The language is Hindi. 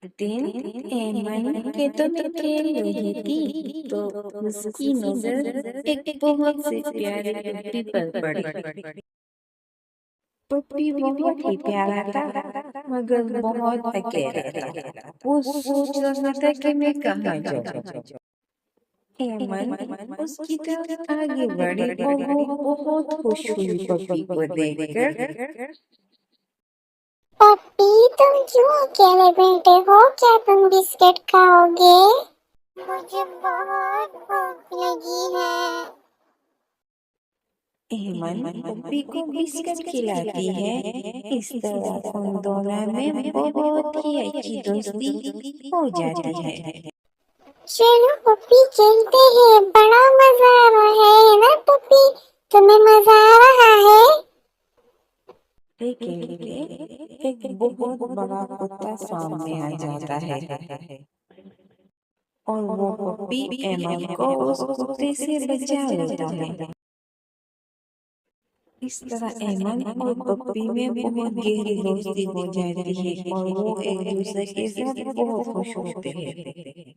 दिन एमन खेतों में खेल रही थी तो उसकी नजर एक बहुत से प्यारे पप्पी पर पड़ी। पप्पी बहुत ही प्यारा था मगर बहुत अकेला था। वो सोच रहा था कि मैं कहाँ जाऊँ। एमन उसकी तरफ आगे बढ़ी और वो बहुत खुश हुई पप्पी को देखकर। पप्पी, तुम क्यों अकेले बैठे हो? क्या तुम बिस्किट खाओगे? मुझे बहुत भूख लगी है। एमन पप्पी को बिस्किट खिलाती है। इस तरह उन दोनों में बहुत ही अच्छी दोस्ती हो जाती है। चलो पप्पी, चलते हैं। बड़ा मजा आ रहा है ना पप्पी? तुम्हें मजा आ रहा है? लेकिन एक बहुत बड़ा कुत्ता सामने आ जाता है और वो पप्पी एमन को उस कुत्ते से बचा लेता है। इस तरह एमन और पप्पी में बहुत गहरी दोस्ती हो जाती है और वो एक दूसरे के साथ बहुत खुश होते हैं।